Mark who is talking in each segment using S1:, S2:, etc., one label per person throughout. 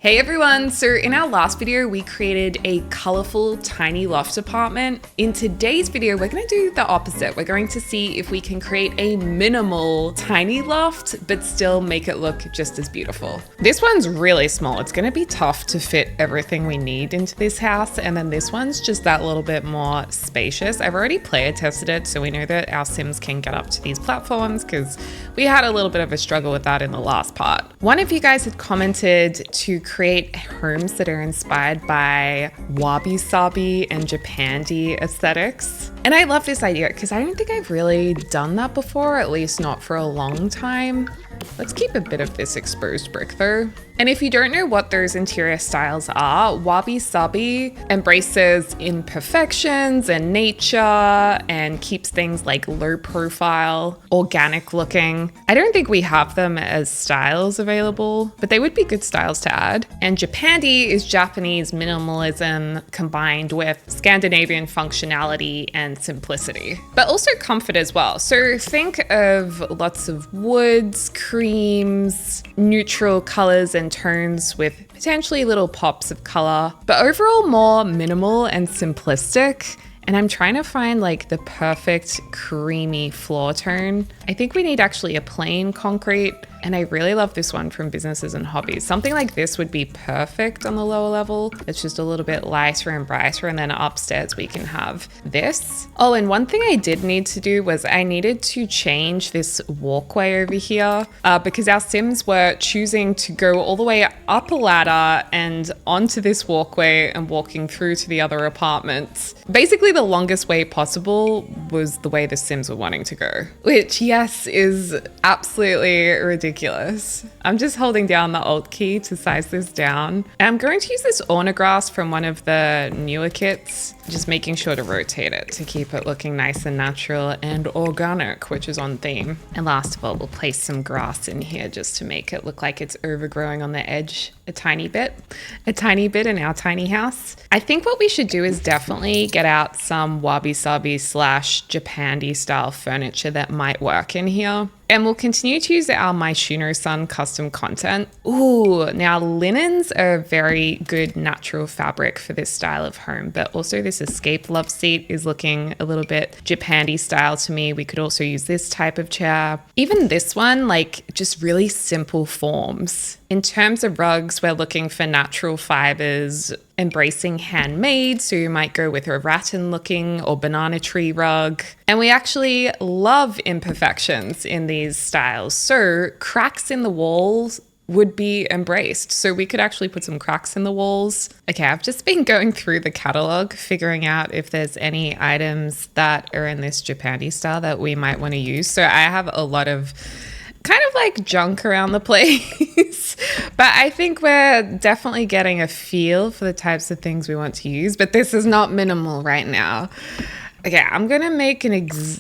S1: Hey everyone, so in our last video we created a colorful tiny loft apartment. In today's video we're going to do the opposite. We're going to see if we can create a minimal tiny loft but still make it look just as beautiful. This one's really small. It's going to be tough to fit everything we need into this house, and then this one's just that little bit more spacious. I've already player tested it, so we know that our Sims can get up to these platforms because we had a little bit of a struggle with that in the last part. One of you guys had commented to create homes that are inspired by wabi-sabi and Japandi aesthetics. And I love this idea because I don't think I've really done that before, at least not for a long time. Let's keep a bit of this exposed brick though. And if you don't know what those interior styles are, wabi-sabi embraces imperfections and nature and keeps things like low profile, organic looking. I don't think we have them as styles available, but they would be good styles to add. And Japandi is Japanese minimalism combined with Scandinavian functionality and simplicity, but also comfort as well. So think of lots of woods, creams, neutral colors and tones with potentially little pops of color, but overall more minimal and simplistic. And I'm trying to find like the perfect creamy floor tone. I think we need actually a plain concrete. And I really love this one from Businesses and Hobbies. Something like this would be perfect on the lower level. It's just a little bit lighter and brighter. And then upstairs we can have this. Oh, and one thing I did need to do was I needed to change this walkway over here because our Sims were choosing to go all the way up a ladder and onto this walkway and walking through to the other apartments. Basically the longest way possible was the way the Sims were wanting to go, which yes, is absolutely ridiculous. I'm just holding down the Alt key to size this down. And I'm going to use this ornagrass from one of the newer kits, just making sure to rotate it to keep it looking nice and natural and organic, which is on theme. And last of all, we'll place some grass in here just to make it look like it's overgrowing on the edge a tiny bit in our tiny house. I think what we should do is definitely get out some wabi-sabi / Japandi style furniture that might work in here. And we'll continue to use our Myshunosun custom content. Ooh, now linens are a very good natural fabric for this style of home, but also this escape love seat is looking a little bit Japandi style to me. We could also use this type of chair. Even this one, like just really simple forms. In terms of rugs, we're looking for natural fibers, embracing handmade, so you might go with a rattan looking or banana tree rug. And we actually love imperfections in these styles, so cracks in the walls would be embraced. So we could actually put some cracks in the walls. Okay, I've just been going through the catalog, figuring out if there's any items that are in this Japandi style that we might want to use. So I have a lot of kind of like junk around the place, but I think we're definitely getting a feel for the types of things we want to use, but this is not minimal right now. Okay, I'm gonna make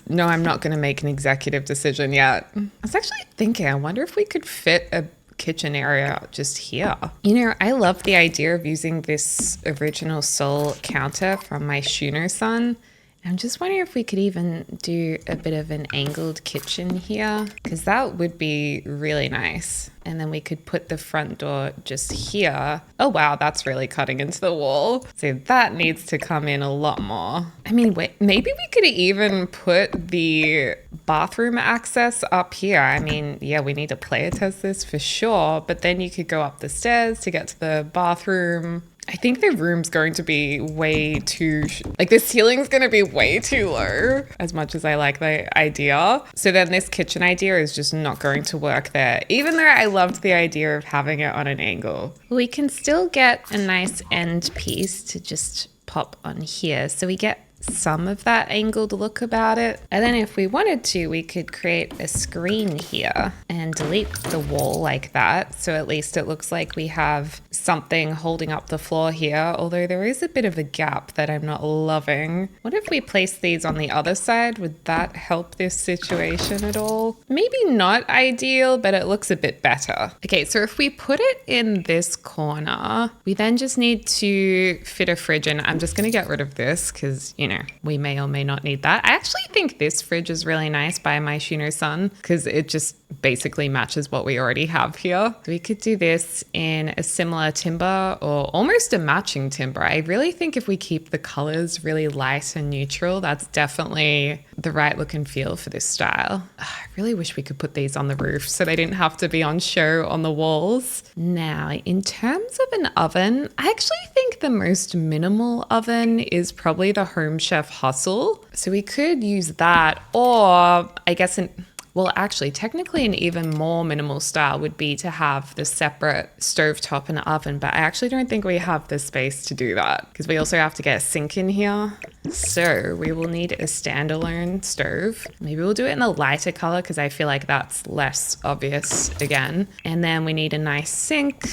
S1: no, I'm not gonna make an executive decision yet. I was actually thinking, I wonder if we could fit a kitchen area just here. You know, I love the idea of using this original Soul counter from Myshunosun. I'm just wondering if we could even do a bit of an angled kitchen here, because that would be really nice. And then we could put the front door just here. Oh wow, that's really cutting into the wall. So that needs to come in a lot more. I mean, wait, maybe we could even put the bathroom access up here. I mean, yeah, we need to player test this for sure, but then you could go up the stairs to get to the bathroom. I think the room's going to be way too, like the ceiling's going to be way too low, as much as I like the idea. So then this kitchen idea is just not going to work there, even though I loved the idea of having it on an angle. We can still get a nice end piece to just pop on here. So we get some of that angled look about it. And then if we wanted to, we could create a screen here and delete the wall like that. So at least it looks like we have something holding up the floor here, although there is a bit of a gap that I'm not loving. What if we place these on the other side? Would that help this situation at all? Maybe not ideal, but it looks a bit better. Okay, so if we put it in this corner, we then just need to fit a fridge in. I'm just gonna get rid of this because, you know, we may or may not need that. I actually think this fridge is really nice by Myshunosun because it just basically matches what we already have here. We could do this in a similar timber or almost a matching timber. I really think if we keep the colors really light and neutral, that's definitely the right look and feel for this style. I really wish we could put these on the roof so they didn't have to be on show on the walls. Now, in terms of an oven, I actually think the most minimal oven is probably the Home Chef Hustle. So we could use that, or I guess well, actually, technically an even more minimal style would be to have the separate stovetop and oven, but I actually don't think we have the space to do that because we also have to get a sink in here. So we will need a standalone stove. Maybe we'll do it in a lighter color because I feel like that's less obvious again. And then we need a nice sink.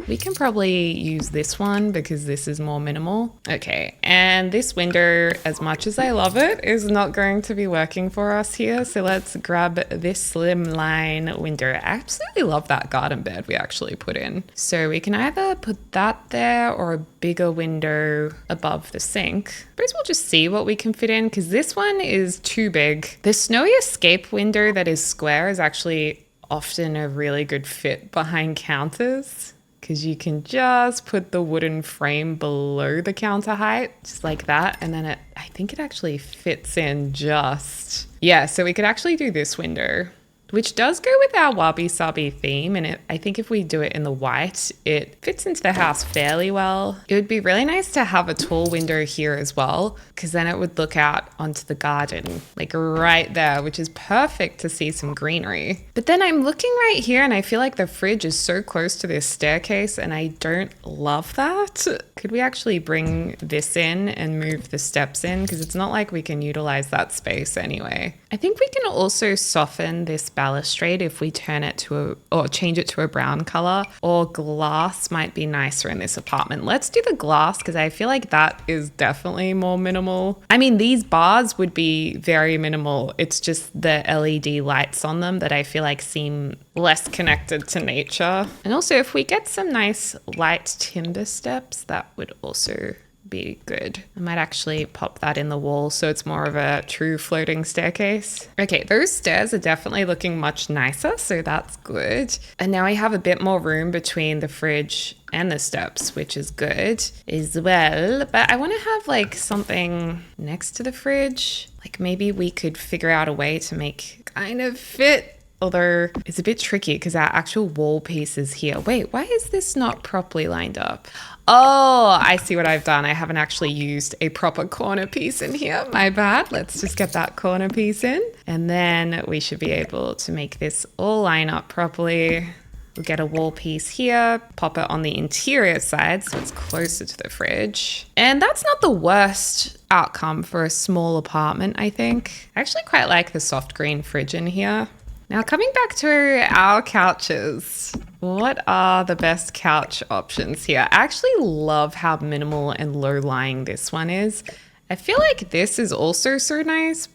S1: We can probably use this one because this is more minimal. Okay, and this window, as much as I love it, is not going to be working for us here. So let's grab this slimline window. I absolutely love that garden bed we actually put in. So we can either put that there or a bigger window above the sink. I suppose we'll just see what we can fit in because this one is too big. The snowy escape window that is square is actually often a really good fit behind counters, because you can just put the wooden frame below the counter height, just like that. And then I think it actually fits in just, yeah, so we could actually do this window, which does go with our wabi-sabi theme. And I think if we do it in the white, it fits into the house fairly well. It would be really nice to have a tall window here as well, because then it would look out onto the garden, like right there, which is perfect to see some greenery. But then I'm looking right here and I feel like the fridge is so close to this staircase and I don't love that. Could we actually bring this in and move the steps in? Because it's not like we can utilize that space anyway. I think we can also soften this balustrade if we turn it to or change it to a brown color, or glass might be nicer in this apartment. Let's do the glass because I feel like that is definitely more minimal. I mean, these bars would be very minimal. It's just the LED lights on them that I feel like seem less connected to nature. And also if we get some nice light timber steps, that would also be good. I might actually pop that in the wall so it's more of a true floating staircase. Okay, those stairs are definitely looking much nicer, so that's good. And now we have a bit more room between the fridge and the steps, which is good as well. But I want to have like something next to the fridge. Like maybe we could figure out a way to make kind of fit. Although it's a bit tricky because our actual wall piece is here. Wait, why is this not properly lined up? Oh, I see what I've done. I haven't actually used a proper corner piece in here. My bad. Let's just get that corner piece in. And then we should be able to make this all line up properly. We'll get a wall piece here, pop it on the interior side so it's closer to the fridge. And that's not the worst outcome for a small apartment, I think. I actually quite like the soft green fridge in here. Now coming back to our couches, what are the best couch options here? I actually love how minimal and low-lying this one is. I feel like this is also so nice,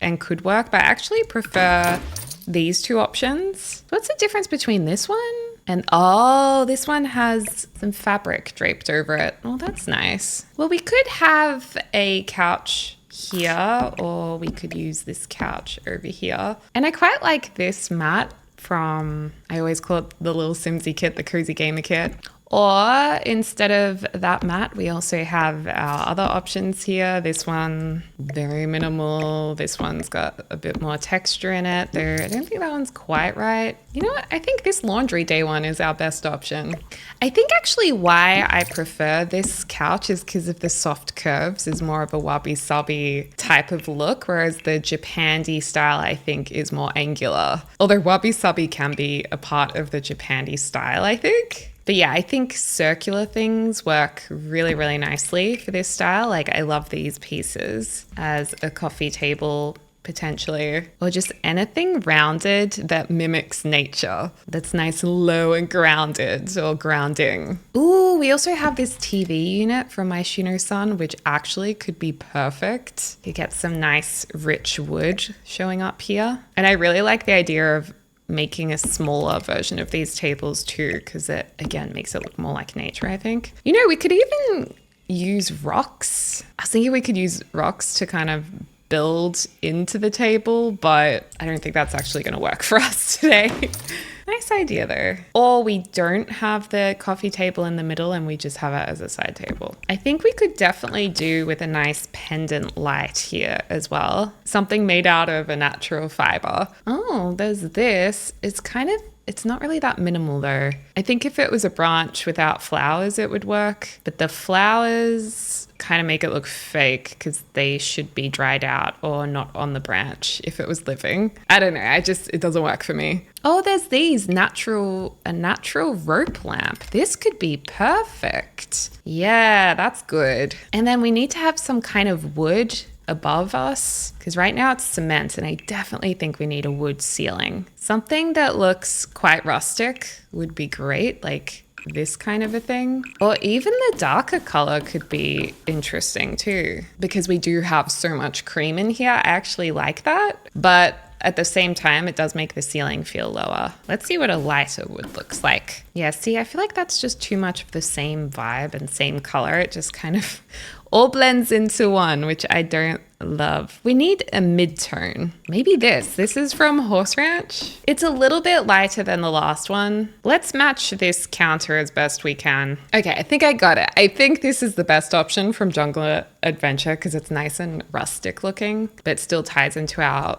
S1: and could work, but I actually prefer these two options. What's the difference between this one and, oh, this one has some fabric draped over it. Oh, that's nice. Well, we could have a couch here, or we could use this couch over here. And I quite like this mat from, I always call it the little Simsy kit, the Cozy Gamer kit. Or instead of that mat, we also have our other options here. This one, very minimal. This one's got a bit more texture in it. I don't think that one's quite right. You know what? I think this laundry day one is our best option. I think actually why I prefer this couch is because of the soft curves, is more of a wabi-sabi type of look, whereas the Japandi style I think is more angular. Although wabi-sabi can be a part of the Japandi style, I think. But yeah, I think circular things work really, really nicely for this style. Like I love these pieces as a coffee table potentially, or just anything rounded that mimics nature. That's nice and low and grounded, or grounding. Ooh, we also have this TV unit from Myshunosun, which actually could be perfect. You get some nice rich wood showing up here. And I really like the idea of making a smaller version of these tables too, because it again makes it look more like nature, I think. You know, we could even use rocks. I was thinking we could use rocks to kind of build into the table, but I don't think that's actually going to work for us today. Nice idea though. Or we don't have the coffee table in the middle and we just have it as a side table. I think we could definitely do with a nice pendant light here as well. Something made out of a natural fiber. Oh, there's this. It's not really that minimal though. I think if it was a branch without flowers, it would work. But the flowers kind of make it look fake because they should be dried out or not on the branch if it was living. I don't know. It doesn't work for me. Oh, there's these a natural rope lamp. This could be perfect. Yeah, that's good. And then we need to have some kind of wood above us because right now it's cement and I definitely think we need a wood ceiling. Something that looks quite rustic would be great, like this kind of a thing. Or even the darker color could be interesting too because we do have so much cream in here. I actually like that, but at the same time, it does make the ceiling feel lower. Let's see what a lighter wood looks like. Yeah, see, I feel like that's just too much of the same vibe and same color. It just kind of all blends into one, which I don't love. We need a mid-tone. Maybe this. This is from Horse Ranch. It's a little bit lighter than the last one. Let's match this counter as best we can. Okay, I think I got it. I think this is the best option from Jungle Adventure because it's nice and rustic looking, but still ties into our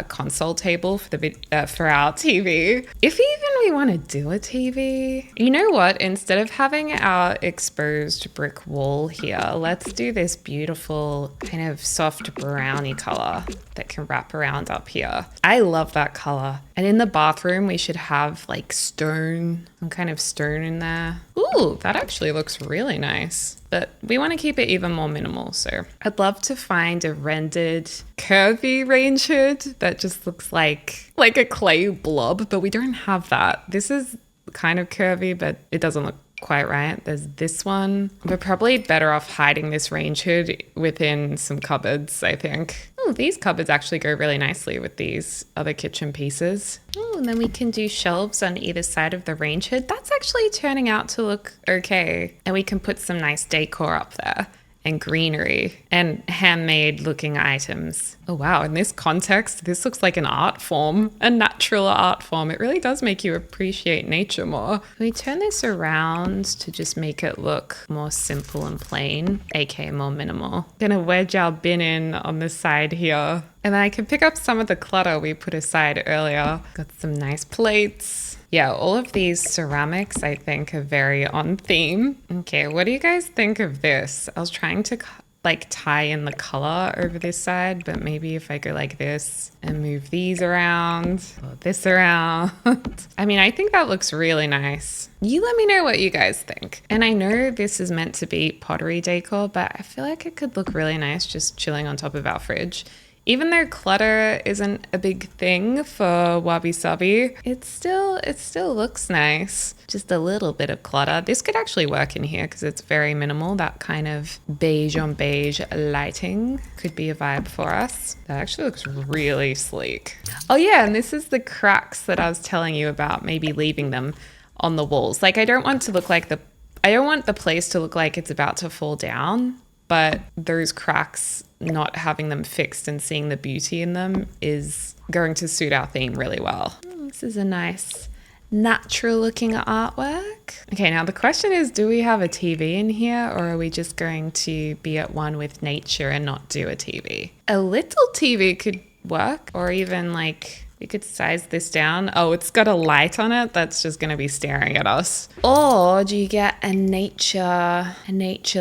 S1: console table for our TV. If even we want to do a TV, you know what? Instead of having our exposed brick wall here, let's do this beautiful kind of soft brownie color that can wrap around up here. I love that color. And in the bathroom, we should have like stone, some kind of stone in there. Ooh, that actually looks really nice. But we want to keep it even more minimal. So I'd love to find a rendered curvy range hood that just looks like a clay blob, but we don't have that. This is kind of curvy, but it doesn't look quite right. There's this one. We're probably better off hiding this range hood within some cupboards, I think. Oh, these cupboards actually go really nicely with these other kitchen pieces. Oh, and then we can do shelves on either side of the range hood. That's actually turning out to look okay. And we can put some nice decor up there. And greenery and handmade looking items. Oh wow, in this context, this looks like an art form, a natural art form. It really does make you appreciate nature more. Can we turn this around to just make it look more simple and plain, aka more minimal? Gonna wedge our bin in on the side here. And then I can pick up some of the clutter we put aside earlier. Got some nice plates. Yeah, all of these ceramics, I think, are very on theme. Okay, what do you guys think of this? I was trying to like tie in the color over this side, but maybe if I go like this and move these around, or this around. I mean, I think that looks really nice. You let me know what you guys think. And I know this is meant to be pottery decor, but I feel like it could look really nice just chilling on top of our fridge. Even though clutter isn't a big thing for wabi-sabi, it still looks nice. Just a little bit of clutter. This could actually work in here because it's very minimal. That kind of beige on beige lighting could be a vibe for us. That actually looks really sleek. Oh yeah, and this is the cracks that I was telling you about, maybe leaving them on the walls. Like I don't want the place to look like it's about to fall down, but those cracks, not having them fixed and seeing the beauty in them is going to suit our theme really well. This is a nice natural looking artwork. Okay, now the question is, do we have a TV in here or are we just going to be at one with nature and not do a TV? A little TV could work, or even like we could size this down. Oh, it's got a light on it that's just going to be staring at us. Or do you get a nature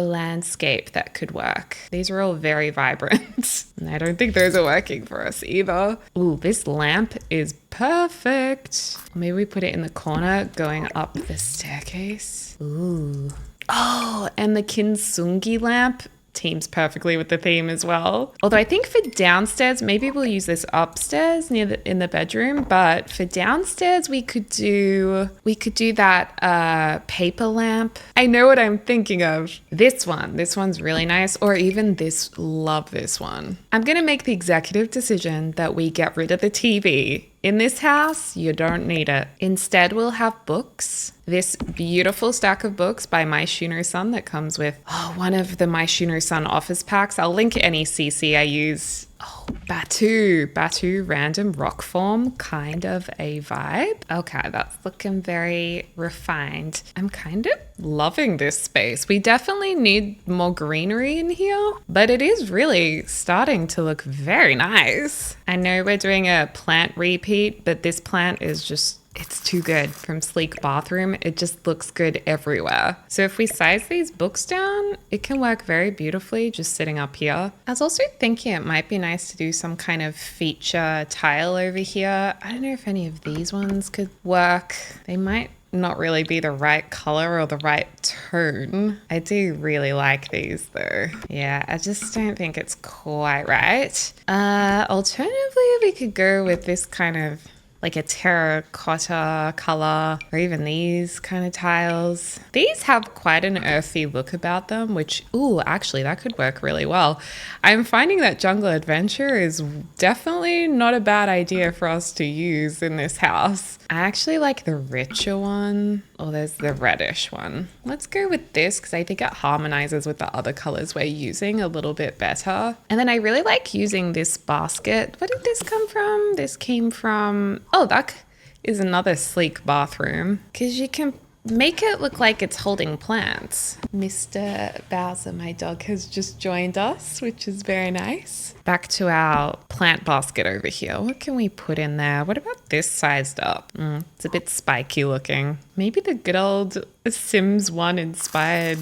S1: landscape that could work? These are all very vibrant. And I don't think those are working for us either. Ooh, this lamp is perfect. Maybe we put it in the corner going up the staircase. Ooh. Oh, and the kintsugi lamp teams perfectly with the theme as well. Although I think for downstairs, maybe we'll use this upstairs in the bedroom, but for downstairs we could do that paper lamp. I know what I'm thinking of. This one's really nice, or even this, love this one. I'm gonna make the executive decision that we get rid of the TV. In this house, you don't need it. Instead, we'll have books. This beautiful stack of books by Myshunosun that comes with one of the Myshunosun office packs. I'll link any CC I use Oh, Batu, random rock form, kind of a vibe. Okay, that's looking very refined. I'm kind of loving this space. We definitely need more greenery in here, but it is really starting to look very nice. I know we're doing a plant repeat, but this plant is just, it's too good. From Sleek Bathroom, it just looks good everywhere. So if we size these books down, it can work very beautifully just sitting up here. I was also thinking it might be nice to do some kind of feature tile over here. I don't know if any of these ones could work. They might not really be the right color or the right tone. I do really like these though. Yeah, I just don't think it's quite right. Alternatively, we could go with this kind of like a terracotta color, or even these kind of tiles. These have quite an earthy look about them, which, ooh, actually that could work really well. I'm finding that Jungle Adventure is definitely not a bad idea for us to use in this house. I actually like the richer one. Oh, there's the reddish one. Let's go with this because I think it harmonizes with the other colors we're using a little bit better. And then I really like using this basket. Where did this come from? This came from, oh, that is another Sleek Bathroom because you can make it look like it's holding plants. Mr. Bowser, my dog, has just joined us, which is very nice. Back to our plant basket over here. What can we put in there? What about this sized up? It's a bit spiky looking. Maybe the good old Sims 1 inspired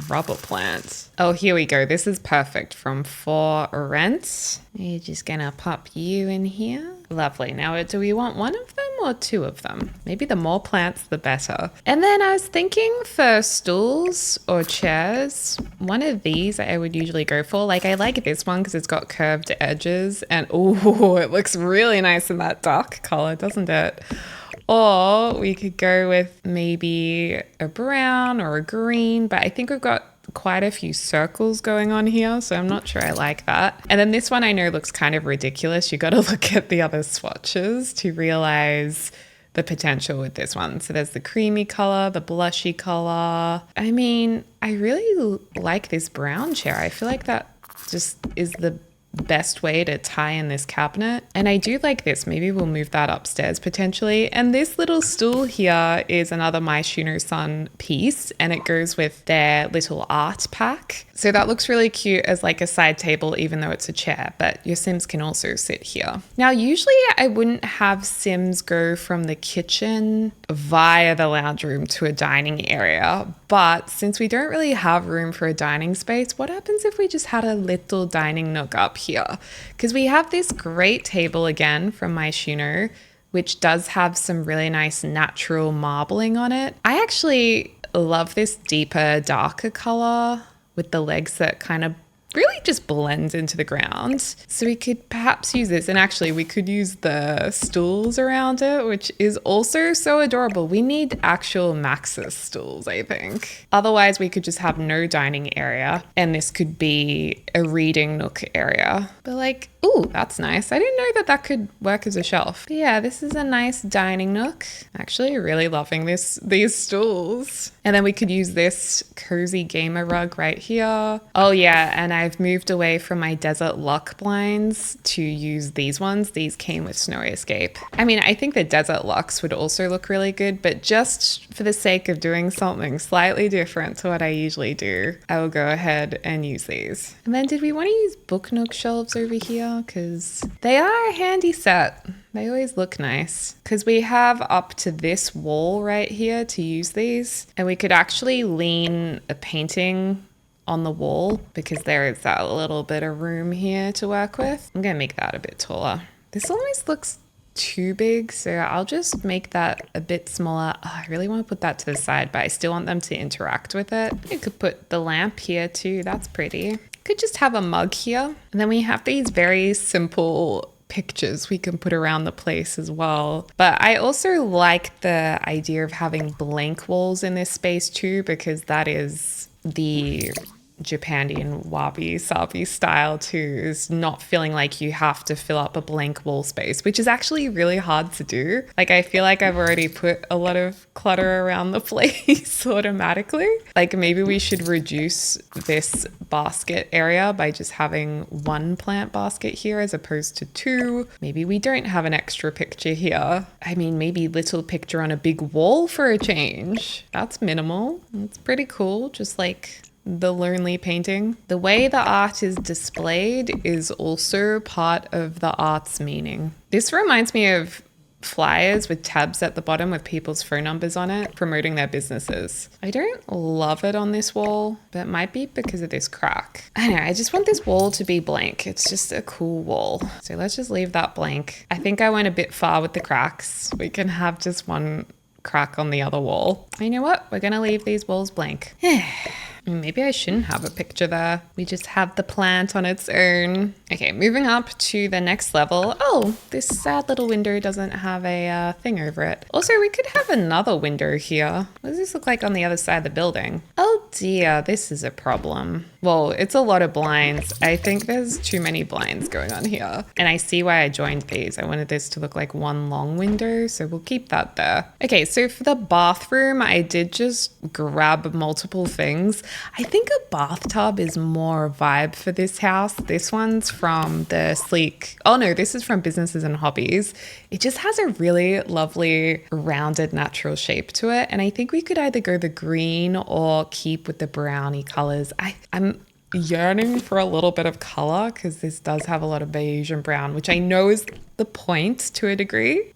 S1: rubber plant. Oh, here we go. This is perfect from For Rent. You're just gonna pop you in here. Lovely. Now, do we want one of them or two of them? Maybe the more plants, the better. And then I was thinking for stools or chairs, one of these I would usually go for. Like, I like this one because it's got curved edges and oh, it looks really nice in that dark color, doesn't it? Or we could go with maybe a brown or a green, but I think we've got quite a few circles going on here, so I'm not sure I like that. And then this one I know looks kind of ridiculous. You got to look at the other swatches to realize the potential with this one. So there's the creamy color, the blushy color. I mean, I really like this brown chair. I feel like that just is the best way to tie in this cabinet. And I do like this. Maybe we'll move that upstairs potentially. And this little stool here is another Myshunosun piece, and it goes with their little art pack. So that looks really cute as like a side table, even though it's a chair, but your Sims can also sit here. Now, usually I wouldn't have Sims go from the kitchen via the lounge room to a dining area, but since we don't really have room for a dining space, what happens if we just had a little dining nook up here? Because we have this great table again from Myshuno, which does have some really nice natural marbling on it. I actually love this deeper, darker color with the legs that kind of really just blends into the ground. So we could perhaps use this, and actually we could use the stools around it, which is also so adorable. We need actual Maxis stools, I think. Otherwise we could just have no dining area, and this could be a reading nook area. But like, ooh, that's nice. I didn't know that that could work as a shelf. But yeah, this is a nice dining nook. Actually really loving these stools. And then we could use this cozy gamer rug right here. Oh yeah, and I've moved away from my desert luck blinds to use these ones. These came with Snow Escape. I mean, I think the desert lucks would also look really good, but just for the sake of doing something slightly different to what I usually do, I will go ahead and use these. And then did we want to use book nook shelves over here? Because they are a handy set. They always look nice because we have up to this wall right here to use these, and we could actually lean a painting on the wall because there is that little bit of room here to work with. I'm gonna make that a bit taller. This almost looks too big, so I'll just make that a bit smaller. Oh, I really want to put that to the side, but I still want them to interact with it. You could put the lamp here too. That's pretty. Could just have a mug here, and then we have these very simple pictures we can put around the place as well. But I also like the idea of having blank walls in this space too, because that is the Japandi and wabi-sabi style too, is not feeling like you have to fill up a blank wall space, which is actually really hard to do. Like, I feel like I've already put a lot of clutter around the place automatically. Like, maybe we should reduce this basket area by just having one plant basket here as opposed to two. Maybe we don't have an extra picture here. I mean, maybe little picture on a big wall for a change. That's minimal. It's pretty cool. Just like the lonely painting. The way the art is displayed is also part of the art's meaning. This reminds me of flyers with tabs at the bottom with people's phone numbers on it, promoting their businesses. I don't love it on this wall, but it might be because of this crack. I don't know, I just want this wall to be blank. It's just a cool wall. So let's just leave that blank. I think I went a bit far with the cracks. We can have just one crack on the other wall. You know what? We're gonna leave these walls blank. Maybe I shouldn't have a picture there. We just have the plant on its own. Okay, moving up to the next level. Oh, this sad little window doesn't have a thing over it. Also, we could have another window here. What does this look like on the other side of the building? Oh dear, this is a problem. Well, it's a lot of blinds. I think there's too many blinds going on here. And I see why I joined these. I wanted this to look like one long window, so we'll keep that there. Okay, so for the bathroom, I did just grab multiple things. I think a bathtub is more vibe for this house. This one's from the sleek, oh no, this is from Businesses and Hobbies. It just has a really lovely rounded natural shape to it. And I think we could either go the green or keep with the browny colors. I'm yearning for a little bit of color because this does have a lot of beige and brown, which I know is the point to a degree.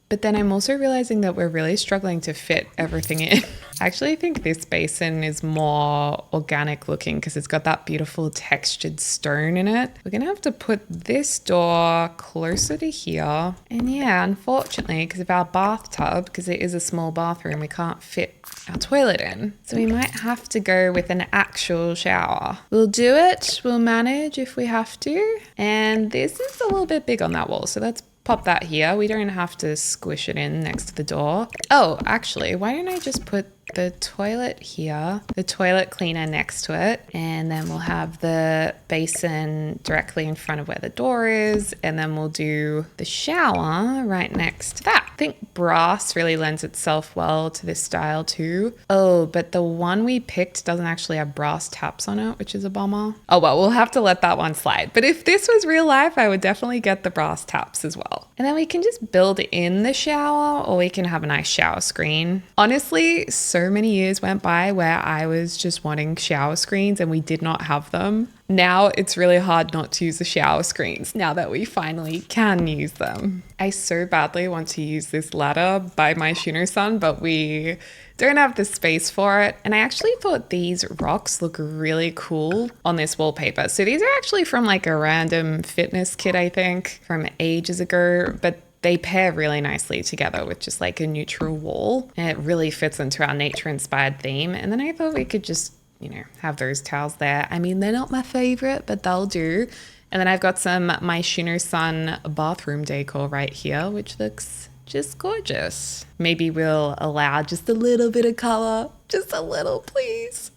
S1: But then I'm also realizing that we're really struggling to fit everything in. I actually think this basin is more organic looking because it's got that beautiful textured stone in it. We're gonna have to put this door closer to here. And yeah, unfortunately, because of our bathtub, because it is a small bathroom, we can't fit our toilet in. So we might have to go with an actual shower. We'll do it, we'll manage if we have to. And this is a little bit big on that wall, so let's pop that here. We don't have to squish it in next to the door. Oh, actually, why don't I just put the toilet here, the toilet cleaner next to it, and then we'll have the basin directly in front of where the door is, and then we'll do the shower right next to that. I think brass really lends itself well to this style too. Oh, but the one we picked doesn't actually have brass taps on it, which is a bummer. Oh well, we'll have to let that one slide. But if this was real life, I would definitely get the brass taps as well. And then we can just build in the shower, or we can have a nice shower screen. Honestly, so many years went by where I was just wanting shower screens and we did not have them. Now it's really hard not to use the shower screens now that we finally can use them. I so badly want to use this ladder by Myshunosun, but we don't have the space for it. And I actually thought these rocks look really cool on this wallpaper. So these are actually from like a random fitness kit, I think, from ages ago, but they pair really nicely together with just like a neutral wall. And it really fits into our nature inspired theme. And then I thought we could just, you know, have those towels there. I mean, they're not my favorite, but they'll do. And then I've got some Myshunosun bathroom decor right here, which looks just gorgeous. Maybe we'll allow just a little bit of color, just a little, please.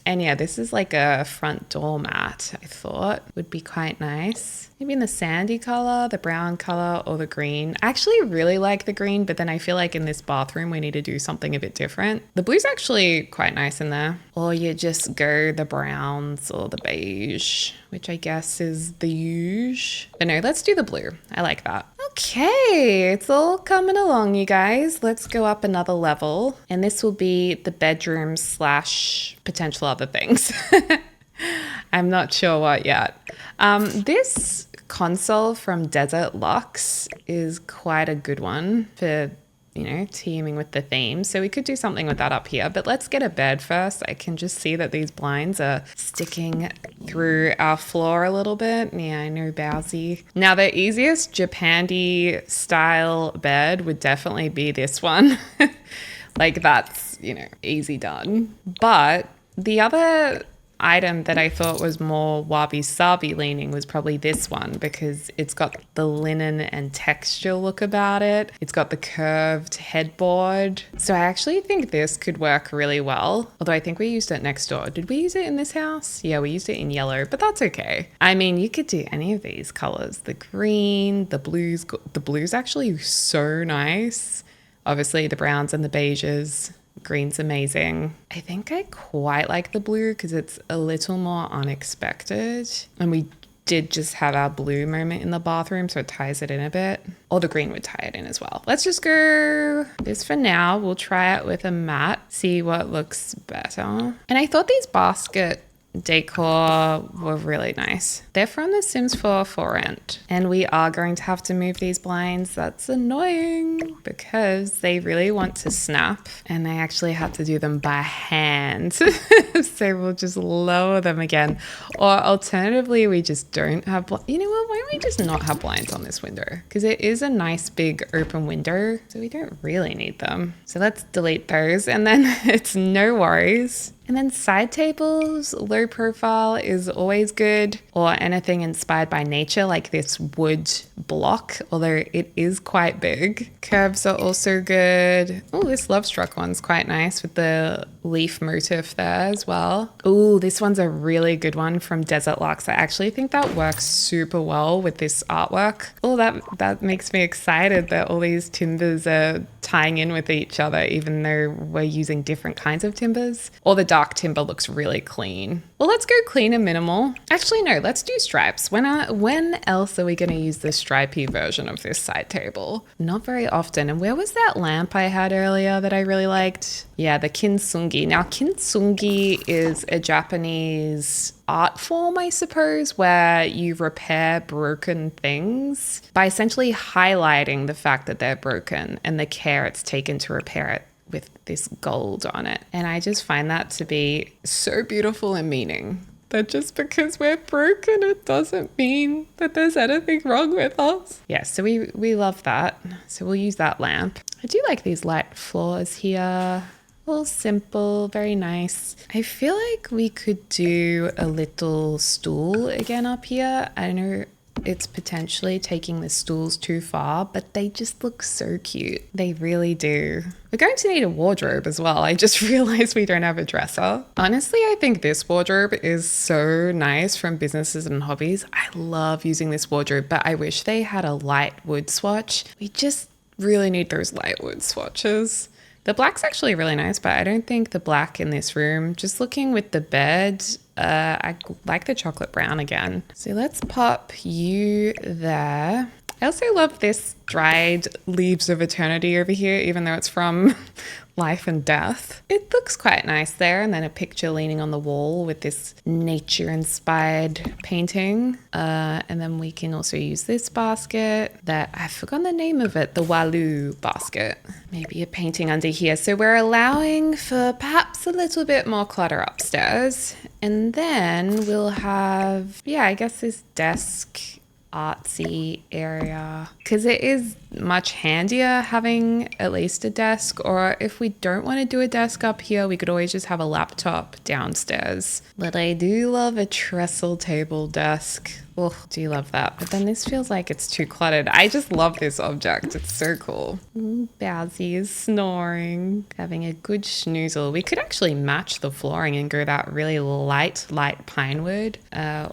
S1: And yeah, this is like a front door mat, I thought would be quite nice. Maybe in the sandy color, the brown color, or the green. I actually really like the green, but then I feel like in this bathroom, we need to do something a bit different. The blue's actually quite nice in there. Or you just go the browns or the beige, which I guess is the huge. But no, let's do the blue. I like that. Okay, it's all coming along, you guys. Let's go up another level. And this will be the bedroom slash potential other things. I'm not sure what yet. This console from Desert Lux is quite a good one for, you know, teaming with the theme. So we could do something with that up here, but let's get a bed first. I can just see that these blinds are sticking through our floor a little bit. Yeah, I know, Bowsy. Now the easiest Japandi style bed would definitely be this one. Like that's, you know, easy done. But the other item that I thought was more wabi-sabi leaning was probably this one, because it's got the linen and texture look about it. It's got the curved headboard. So I actually think this could work really well. Although I think we used it next door. Did we use it in this house? Yeah, we used it in yellow, but that's okay. I mean, you could do any of these colors. The green, the blues. The blue's actually so nice. Obviously the browns and the beiges. Green's amazing. I think I quite like the blue because it's a little more unexpected. And we did just have our blue moment in the bathroom, so it ties it in a bit. Or the green would tie it in as well. Let's just go this for now. We'll try it with a matte, see what looks better. And I thought these basket decor were really nice. They're from The Sims 4 for rent, and we are going to have to move these blinds. That's annoying because they really want to snap, and I actually have to do them by hand. So we'll just lower them again, or alternatively we just don't have you know what, why don't we just not have blinds on this window, because it is a nice big open window, so we don't really need them. So let's delete those, and then it's no worries. And then side tables, low profile is always good, or anything inspired by nature like this wood block, although it is quite big. Curves are also good. Oh, this Love Struck one's quite nice with the leaf motif there as well. Oh, this one's a really good one from Desert Lux. I actually think that works super well with this artwork. Oh, that makes me excited that all these timbers are tying in with each other, even though we're using different kinds of timbers. Or the dark timber looks really clean. Well, let's go clean and minimal. Actually, no, let's do stripes. When else are we going to use the stripy version of this side table? Not very often. And where was that lamp I had earlier that I really liked? Yeah, the kintsugi. Now, kintsugi is a Japanese art form, I suppose, where you repair broken things by essentially highlighting the fact that they're broken and the care it's taken to repair it with this gold on it. And I just find that to be so beautiful and meaning. That just because we're broken, it doesn't mean that there's anything wrong with us. Yeah, so we love that. So we'll use that lamp. I do like these light floors here. All simple, very nice. I feel like we could do a little stool again up here. I know it's potentially taking the stools too far, but they just look so cute. They really do. We're going to need a wardrobe as well. I just realized we don't have a dresser. Honestly, I think this wardrobe is so nice from Businesses and Hobbies. I love using this wardrobe, but I wish they had a light wood swatch. We just really need those light wood swatches. The black's actually really nice, but I don't think the black in this room, just looking with the bed, I like the chocolate brown again. So let's pop you there. I also love this dried leaves of eternity over here, even though it's from Life and Death. It looks quite nice there. And then a picture leaning on the wall with this nature inspired painting. And then we can also use this basket that I've forgotten the name of it, the Walu basket. Maybe a painting under here. So we're allowing for perhaps a little bit more clutter upstairs. And then we'll have, yeah, I guess this desk artsy area, because it is much handier having at least a desk, or if we don't want to do a desk up here, we could always just have a laptop downstairs. But I do love a trestle table desk. Oh, do love that. But then this feels like it's too cluttered. I just love this object. It's so cool. Bowsy is snoring, having a good schnoozle. We could actually match the flooring and go that really light pine wood,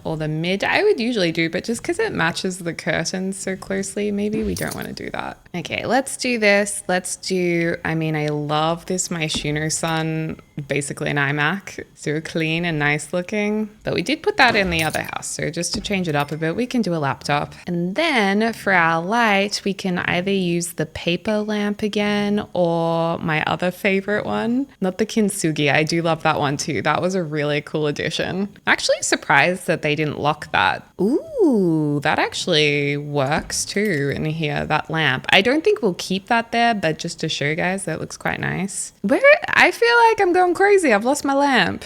S1: or the mid I would usually do, but just because it matches the curtains so closely, maybe we don't want to do that. Okay, let's do this. I love this Myshunosun, basically an iMac. So clean and nice looking. But we did put that in the other house. So just to change it up a bit, we can do a laptop. And then for our light, we can either use the paper lamp again, or my other favorite one, not the kintsugi. I do love that one too. That was a really cool addition. I'm actually surprised that they didn't lock that. Ooh, that actually works too in here, that lamp. I don't think we'll keep that there, but just to show you guys, that looks quite nice. I feel like I'm going crazy. I've lost my lamp.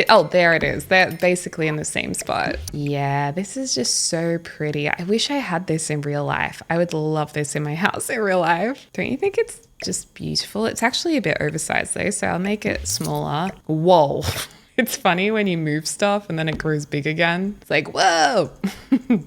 S1: Oh, there it is. They're basically in the same spot. Yeah, this is just so pretty. I wish I had this in real life. I would love this in my house in real life. Don't you think it's just beautiful? It's actually a bit oversized though, so I'll make it smaller. Whoa. It's funny when you move stuff and then it grows big again. It's like, whoa,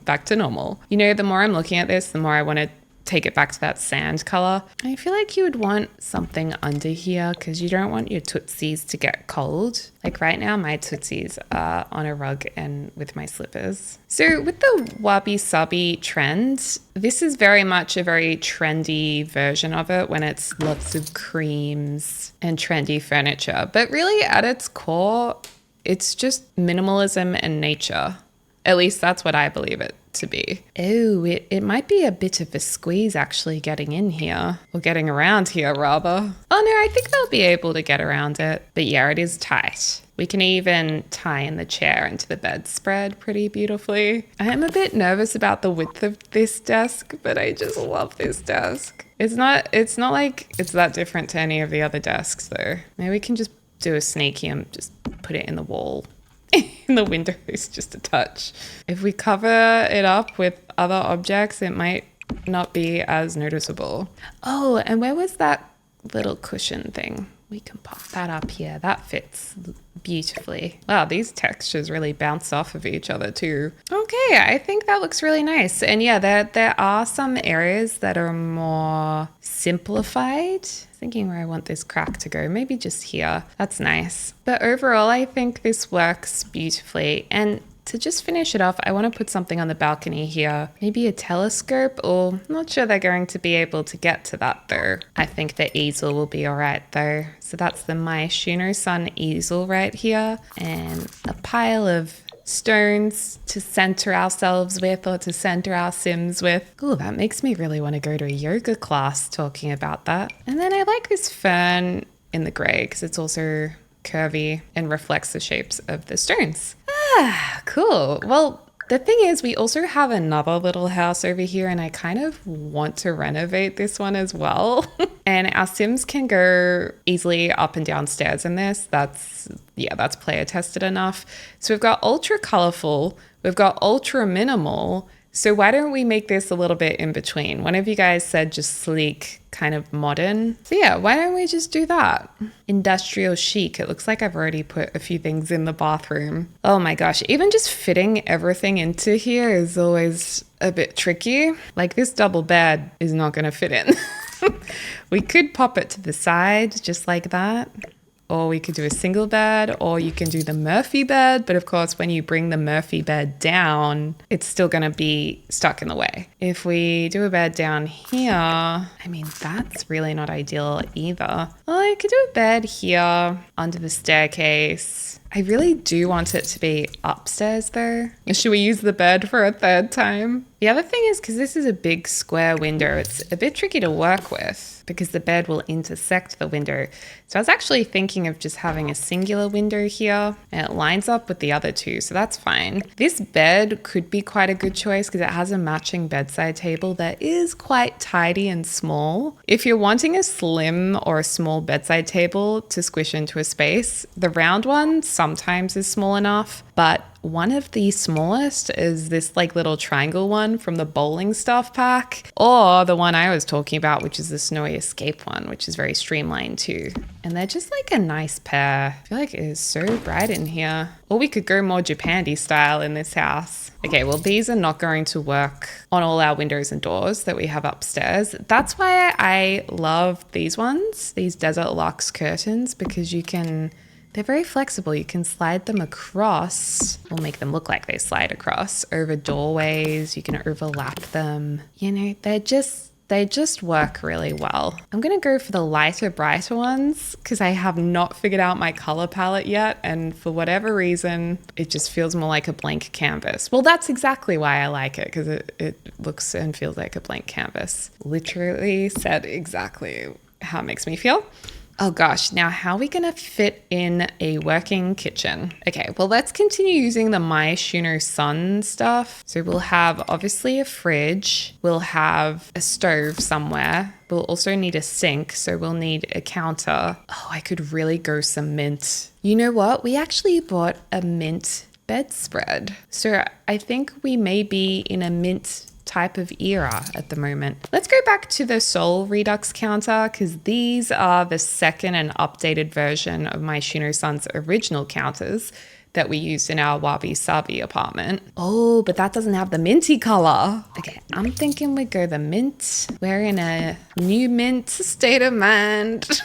S1: back to normal. You know, the more I'm looking at this, the more I want to take it back to that sand color. I feel like you would want something under here because you don't want your tootsies to get cold. Like right now, my tootsies are on a rug and with my slippers. So with the wabi-sabi trend, this is very much a very trendy version of it when it's lots of creams and trendy furniture. But really at its core, it's just minimalism and nature. At least that's what I believe it to be. Oh, it might be a bit of a squeeze actually getting in here, or getting around here rather. Oh no, I think they'll be able to get around it. But yeah, it is tight. We can even tie in the chair into the bedspread pretty beautifully. I am a bit nervous about the width of this desk, but I just love this desk. It's not like it's that different to any of the other desks though. Maybe we can just do a sneaky and just put it in the wall. In the windows just a touch. If we cover it up with other objects, it might not be as noticeable. Oh, and where was that little cushion thing? We can pop that up here. That fits beautifully. Wow, these textures really bounce off of each other too. Okay, I think that looks really nice. And yeah, there are some areas that are more simplified. Thinking where I want this crack to go, maybe just here. That's nice. But overall, I think this works beautifully. And to just finish it off, I want to put something on the balcony here. Maybe a telescope, or I'm not sure they're going to be able to get to that though. I think the easel will be all right though. So that's the Myshunosun easel right here, and a pile of stones to center ourselves with, or to center our Sims with. Oh, that makes me really want to go to a yoga class talking about that. And then I like this fern in the gray because it's also curvy and reflects the shapes of the stones. Ah, cool. Well, the thing is, we also have another little house over here, and I kind of want to renovate this one as well. And our Sims can go easily up and down stairs in this. That's player tested enough. So we've got ultra colorful, we've got ultra minimal. So why don't we make this a little bit in between? One of you guys said just sleek, kind of modern. So yeah, why don't we just do that? Industrial chic. It looks like I've already put a few things in the bathroom. Oh my gosh, even just fitting everything into here is always a bit tricky. Like this double bed is not gonna fit in. We could pop it to the side just like that. Or we could do a single bed, or you can do the Murphy bed. But of course, when you bring the Murphy bed down, it's still going to be stuck in the way. If we do a bed down here, I mean, that's really not ideal either. Well, I could do a bed here under the staircase. I really do want it to be upstairs though. Should we use the bed for a third time? The other thing is, because this is a big square window, it's a bit tricky to work with because the bed will intersect the window. So I was actually thinking of just having a singular window here, and it lines up with the other two, so that's fine. This bed could be quite a good choice because it has a matching bedside table that is quite tidy and small. If you're wanting a slim or a small bedside table to squish into a space, the round one sometimes is small enough, but one of the smallest is this like little triangle one from the bowling stuff pack, or the one I was talking about, which is the Snowy Escape one, which is very streamlined too. And they're just like a nice pair. I feel like it is so bright in here. Or we could go more Japandi style in this house. Okay, well, these are not going to work on all our windows and doors that we have upstairs. That's why I love these ones, these Desert Luxe curtains, because they're very flexible. You can slide them across, or make them look like they slide across over doorways. You can overlap them. You know, they just work really well. I'm gonna go for the lighter, brighter ones because I have not figured out my color palette yet. And for whatever reason, it just feels more like a blank canvas. Well, that's exactly why I like it, because it looks and feels like a blank canvas. Literally said exactly how it makes me feel. Oh gosh, now how are we gonna fit in a working kitchen? Okay, well, let's continue using the Myshunosun stuff. So we'll have obviously a fridge, we'll have a stove somewhere, we'll also need a sink, so we'll need a counter. Oh, I could really go some mint. You know what? We actually bought a mint bedspread. So I think we may be in a mint type of era at the moment. Let's go back to the Sol Redux counter because these are the second and updated version of Myshunosun's original counters that we used in our wabi-sabi apartment. Oh, but that doesn't have the minty color. Okay, I'm thinking we go the mint. We're in a new mint state of mind.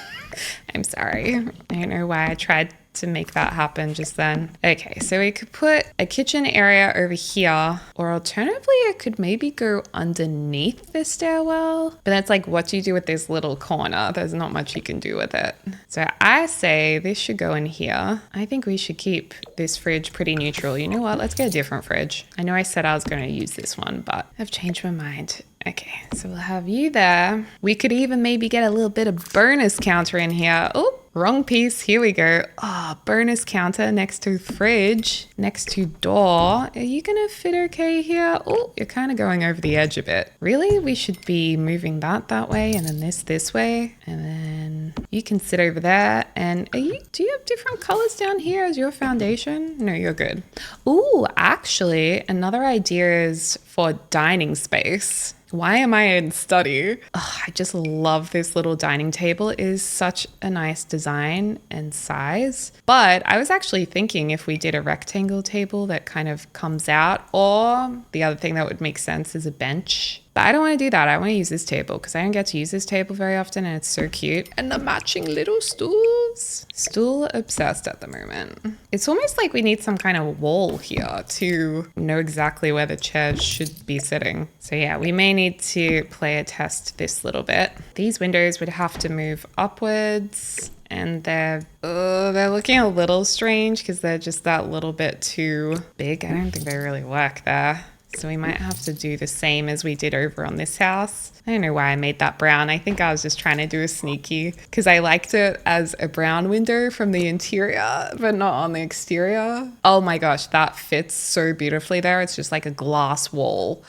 S1: I'm sorry. I don't know why I tried to make that happen just then. Okay, so we could put a kitchen area over here, or alternatively, I could maybe go underneath the stairwell. But that's like, what do you do with this little corner? There's not much you can do with it. So I say this should go in here. I think we should keep this fridge pretty neutral. You know what? Let's get a different fridge. I know I said I was going to use this one, but I've changed my mind. Okay, so we'll have you there. We could even maybe get a little bit of bonus counter in here. Oh, wrong piece. Here we go. Oh, bonus counter next to fridge, next to door. Are you gonna fit okay here? Oh, you're kind of going over the edge a bit. Really? We should be moving that way and then this way. And then you can sit over there. And do you have different colors down here as your foundation? No, you're good. Oh, actually, another idea is for dining space. Why am I in study? Oh, I just love this little dining table. It is such a nice design and size. But I was actually thinking if we did a rectangle table that kind of comes out, or the other thing that would make sense is a bench. But I don't want to do that. I want to use this table because I don't get to use this table very often and it's so cute. And the matching little stools. Stool obsessed at the moment. It's almost like we need some kind of wall here to know exactly where the chairs should be sitting. So yeah, we may need to play a test this little bit. These windows would have to move upwards. And they're looking a little strange because they're just that little bit too big. I don't think they really work there. So we might have to do the same as we did over on this house. I don't know why I made that brown. I think I was just trying to do a sneaky because I liked it as a brown window from the interior, but not on the exterior. Oh my gosh, that fits so beautifully there. It's just like a glass wall.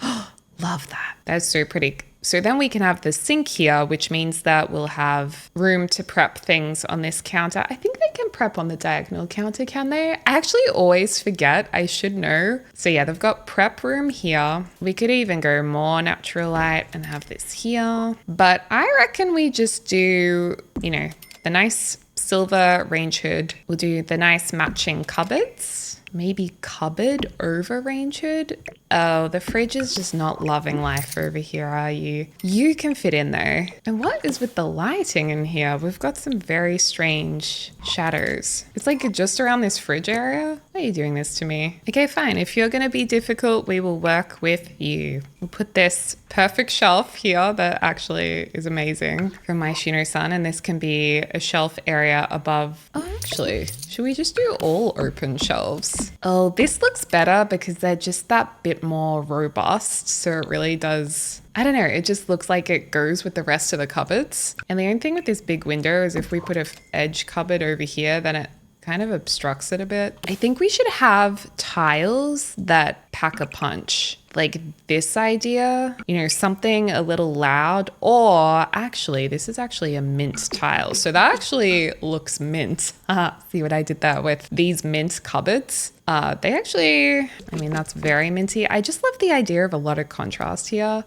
S1: Love that. That's so pretty. So then we can have the sink here, which means that we'll have room to prep things on this counter. I think they can prep on the diagonal counter, can they? I actually always forget. I should know. So yeah, they've got prep room here. We could even go more natural light and have this here. But I reckon we just do, the nice silver range hood. We'll do the nice matching cupboards. Maybe cupboard over range hood. Oh, the fridge is just not loving life over here, are you? You can fit in though. And what is with the lighting in here? We've got some very strange shadows. It's like just around this fridge area. Why are you doing this to me? Okay, fine. If you're gonna be difficult, we will work with you. We'll put this perfect shelf here that actually is amazing from Myshunosun, and this can be a shelf area above. Oh, actually, should we just do all open shelves? Oh, this looks better because they're just that bit more robust. So it really does, I don't know, it just looks like it goes with the rest of the cupboards. And the only thing with this big window is if we put an edge cupboard over here, then it kind of obstructs it a bit. I think we should have tiles that pack a punch. Like this idea, something a little loud, or actually, this is actually a mint tile. So that actually looks mint. See what I did there with these mint cupboards? They actually, that's very minty. I just love the idea of a lot of contrast here.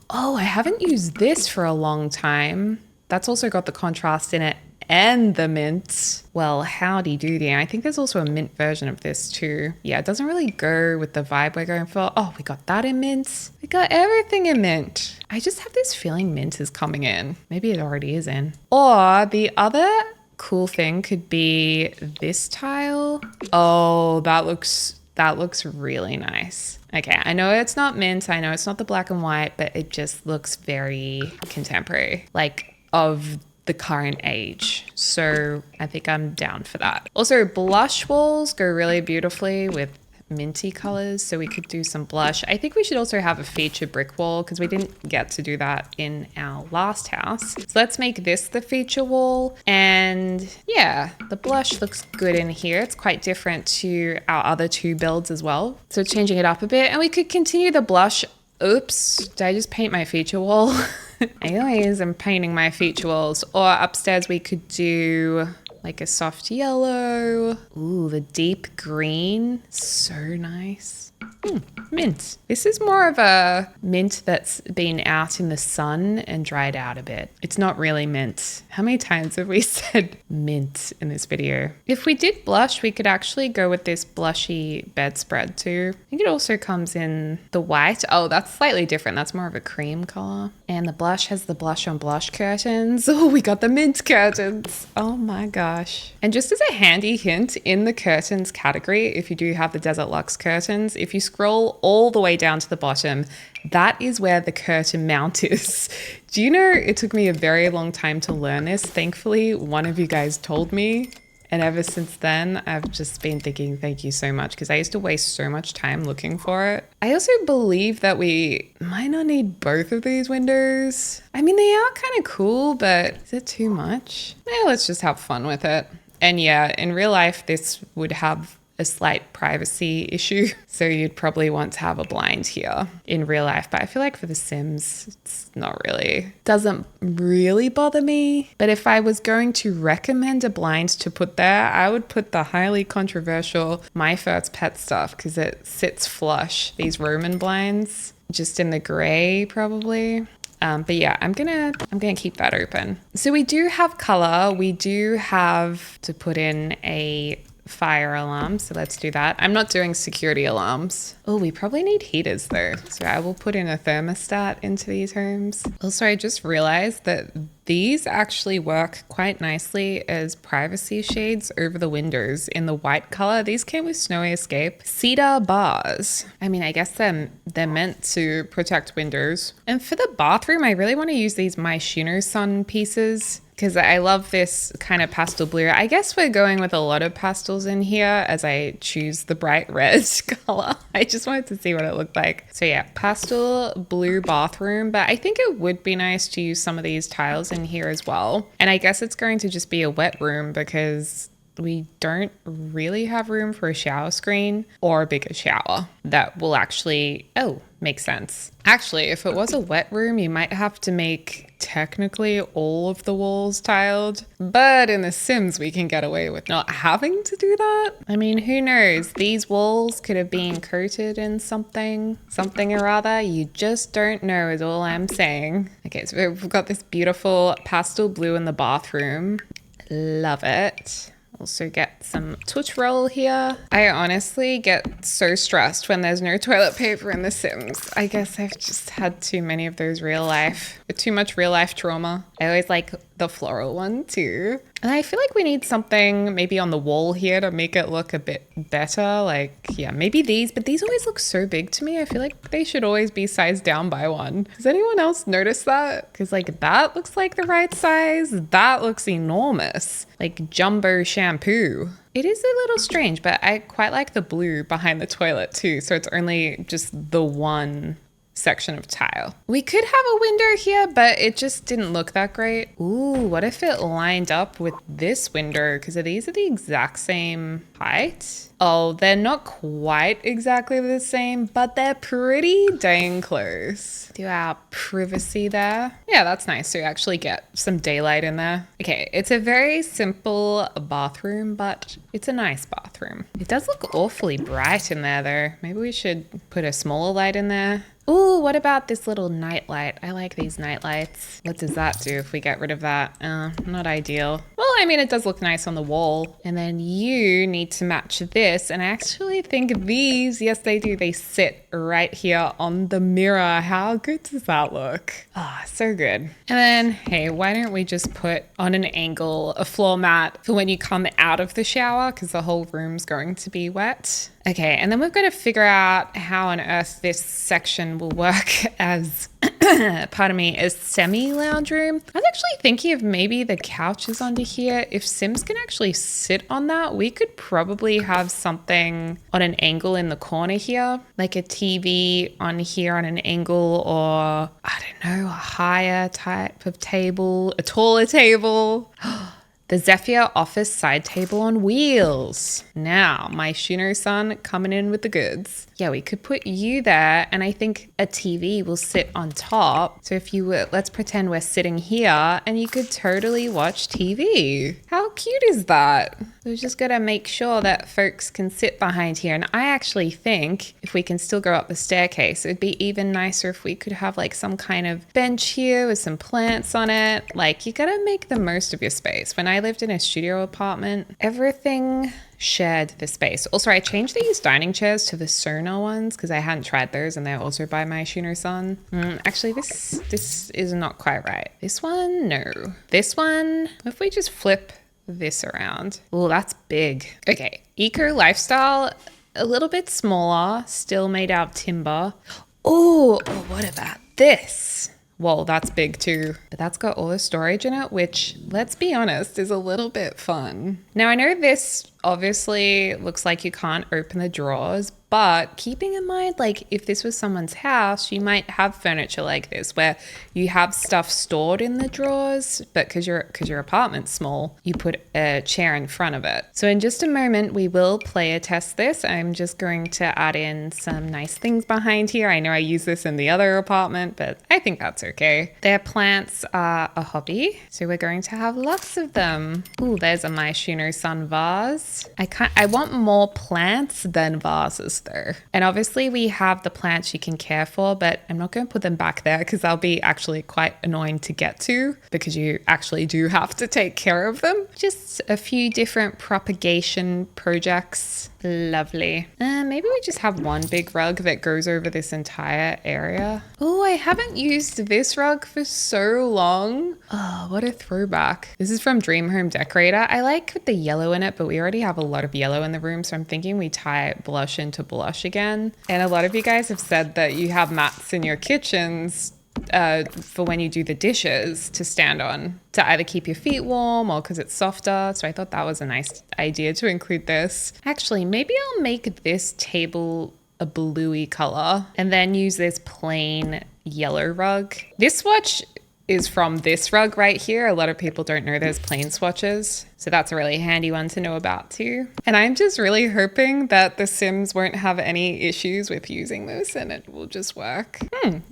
S1: Oh, I haven't used this for a long time. That's also got the contrast in it and the mint. Well, howdy doody. I think there's also a mint version of this too. Yeah, it doesn't really go with the vibe we're going for. Oh, we got that in mint. We got everything in mint. I just have this feeling mint is coming in. Maybe it already is in. Or the other cool thing could be this tile. Oh, that looks really nice. Okay, I know it's not mint. I know it's not the black and white, but it just looks very contemporary, like of the current age. So I think I'm down for that. Also, blush walls go really beautifully with minty colors, so we could do some blush. I think we should also have a feature brick wall because we didn't get to do that in our last house. So let's make this the feature wall. And yeah, the blush looks good in here. It's quite different to our other two builds as well. So changing it up a bit, and we could continue the blush. Oops, did I just paint my feature wall? Anyways, I'm painting my feature walls. Or upstairs we could do like a soft yellow. Ooh, the deep green. So nice. Mint. This is more of a mint that's been out in the sun and dried out a bit. It's not really mint. How many times have we said mint in this video? If we did blush, we could actually go with this blushy bedspread too. I think it also comes in the white. Oh, that's slightly different. That's more of a cream color. And the blush has the blush on blush curtains. Oh, we got the mint curtains. Oh my gosh. And just as a handy hint, in the curtains category, if you do have the Desert Luxe curtains, if you scroll all the way down to the bottom, that is where the curtain mount is. Do you know, it took me a very long time to learn this. Thankfully, one of you guys told me. And ever since then, I've just been thinking, thank you so much, because I used to waste so much time looking for it. I also believe that we might not need both of these windows. I mean, they are kind of cool, but is it too much? Yeah, let's just have fun with it. And yeah, in real life, this would have a slight privacy issue. So you'd probably want to have a blind here in real life. But I feel like for The Sims, it's not really, doesn't really bother me. But if I was going to recommend a blind to put there, I would put the highly controversial My First Pet stuff because it sits flush. These Roman blinds, just in the gray probably. But yeah, I'm gonna keep that open. So we do have color. We do have to put in a fire alarm, so let's do that. I'm not doing security alarms. Oh, we probably need heaters though, so I will put in a thermostat into these homes. Also, I just realized that these actually work quite nicely as privacy shades over the windows in the white color. These came with Snowy Escape. Cedar bars. I mean, I guess they're meant to protect windows. And for the bathroom, I really want to use these Myshunosun pieces because I love this kind of pastel blue. I guess we're going with a lot of pastels in here as I choose the bright red color. I just wanted to see what it looked like. So yeah, pastel blue bathroom, but I think it would be nice to use some of these tiles in here as well. And I guess it's going to just be a wet room because we don't really have room for a shower screen or a bigger shower that will actually, make sense. Actually, if it was a wet room, you might have to make technically all of the walls tiled, but in The Sims, we can get away with not having to do that. I mean, who knows? These walls could have been coated in something or other. You just don't know is all I'm saying. Okay, so we've got this beautiful pastel blue in the bathroom. Love it. Also get some touch roll here. I honestly get so stressed when there's no toilet paper in The Sims. I guess I've just had too many of those too much real life trauma. I always like the floral one too. And I feel like we need something maybe on the wall here to make it look a bit better. Like, yeah, maybe these, but these always look so big to me. I feel like they should always be sized down by one. Does anyone else notice that? Because like that looks like the right size. That looks enormous. Like jumbo shampoo. It is a little strange, but I quite like the blue behind the toilet too. So it's only just the one section of tile. We could have a window here, but it just didn't look that great. Ooh, what if it lined up with this window? Because these are the exact same height. Oh, they're not quite exactly the same, but they're pretty dang close. Do our privacy there. Yeah, that's nice to actually get some daylight in there. Okay, it's a very simple bathroom, but it's a nice bathroom. It does look awfully bright in there though. Maybe we should put a smaller light in there. Ooh, what about this little night light? I like these night lights. What does that do if we get rid of that? Not ideal. Well, I mean, it does look nice on the wall. And then you need to match this. And I actually think these, yes, they do. They sit right here on the mirror. How good does that look? Ah, so good. And then, hey, why don't we just put on an angle a floor mat for when you come out of the shower because the whole room's going to be wet. Okay, and then we've got to figure out how on earth this section will work as, pardon me, a semi-lounge room. I was actually thinking of maybe the couches under here. If Sims can actually sit on that, we could probably have something on an angle in the corner here, like a TV on here on an angle, or I don't know, a higher type of table, a taller table. The ZEPHYR office side table on wheels. Now, Myshunosun coming in with the goods. Yeah, we could put you there, and I think a TV will sit on top. So if you were, let's pretend we're sitting here, and you could totally watch TV. How cute is that? We've just got to make sure that folks can sit behind here. And I actually think if we can still go up the staircase, it'd be even nicer if we could have like some kind of bench here with some plants on it. Like, you got to make the most of your space. When I lived in a studio apartment, everything shared the space. Also, I changed these dining chairs to the Sona ones because I hadn't tried those, and they're also by Myshunosun. Actually, this is not quite right. This one, no. This one, if we just flip this around. Oh, that's big. Okay, eco lifestyle, a little bit smaller, still made out of timber. Oh, what about this? Well, that's big too, but that's got all the storage in it, which, let's be honest, is a little bit fun. Now, I know this obviously looks like you can't open the drawers, but keeping in mind, like, if this was someone's house, you might have furniture like this where you have stuff stored in the drawers, but because your apartment's small, you put a chair in front of it. So in just a moment, we will player test this. I'm just going to add in some nice things behind here. I know I use this in the other apartment, but I think that's okay. Their plants are a hobby, so we're going to have lots of them. Ooh, there's a Myshunosun vase. I want more plants than vases though. And obviously we have the plants you can care for, but I'm not going to put them back there because they'll be actually quite annoying to get to because you actually do have to take care of them. Just a few different propagation projects. Lovely. Maybe we just have one big rug that goes over this entire area. Oh, I haven't used this rug for so long. Oh, what a throwback. This is from Dream Home Decorator. I like the yellow in it, but we already have a lot of yellow in the room, so I'm thinking we tie blush into blush again. And a lot of you guys have said that you have mats in your kitchens for when you do the dishes to stand on to either keep your feet warm or because it's softer. So I thought that was a nice idea to include this. Actually, maybe I'll make this table a bluey color and then use this plain yellow rug. This swatch is from this rug right here. A lot of people don't know there's plain swatches, so that's a really handy one to know about too. And I'm just really hoping that the Sims won't have any issues with using this and it will just work.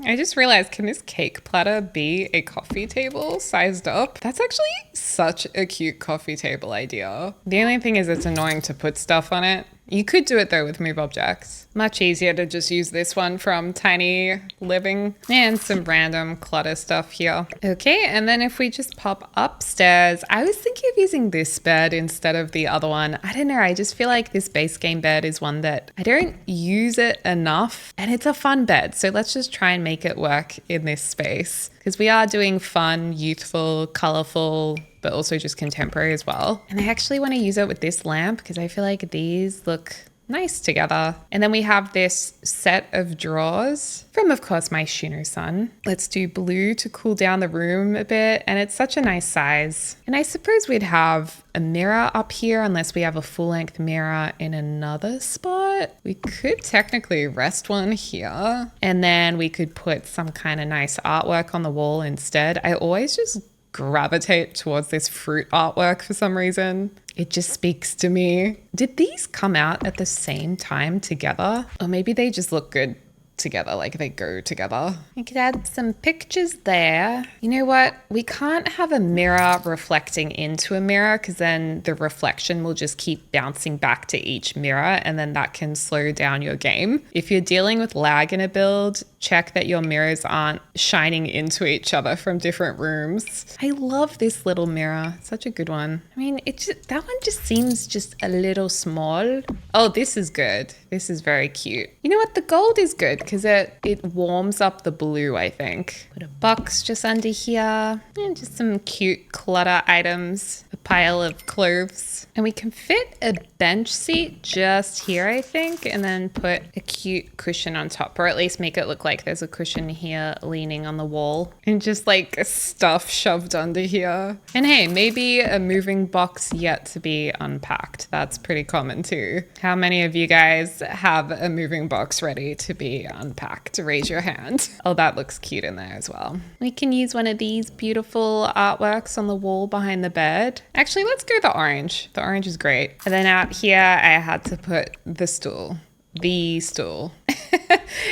S1: I just realized, can this cake platter be a coffee table sized up? That's actually such a cute coffee table idea. The only thing is it's annoying to put stuff on it. You could do it though with Move Objects. Much easier to just use this one from Tiny Living and some random Clutter stuff here. Okay, and then if we just pop upstairs, I was thinking of using this bed instead of the other one. I don't know, I just feel like this base game bed is one that I don't use it enough and it's a fun bed. So let's just try and make it work in this space because we are doing fun, youthful, colorful, but also just contemporary as well. And I actually want to use it with this lamp because I feel like these look nice together. And then we have this set of drawers from, of course, Myshunosun. Let's do blue to cool down the room a bit. And it's such a nice size. And I suppose we'd have a mirror up here unless we have a full-length mirror in another spot. We could technically rest one here. And then we could put some kind of nice artwork on the wall instead. I always just gravitate towards this fruit artwork for some reason. It just speaks to me. Did these come out at the same time together? Or maybe they just look good together, like they go together. I could add some pictures there. You know what? We can't have a mirror reflecting into a mirror because then the reflection will just keep bouncing back to each mirror and then that can slow down your game. If you're dealing with lag in a build, check that your mirrors aren't shining into each other from different rooms. I love this little mirror. Such a good one. I mean, that one just seems just a little small. Oh, this is good. This is very cute. You know what? The gold is good because it warms up the blue, I think. Put a box just under here and just some cute clutter items, a pile of clothes. And we can fit a bench seat just here, I think, and then put a cute cushion on top, or at least make it look like there's a cushion here leaning on the wall and just like stuff shoved under here. And hey, maybe a moving box yet to be unpacked. That's pretty common too. How many of you guys have a moving box ready to be unpacked? Raise your hand. Oh, that looks cute in there as well. We can use one of these beautiful artworks on the wall behind the bed. Actually, let's go the orange. The orange is great. And then out here, I had to put the stool. The stool.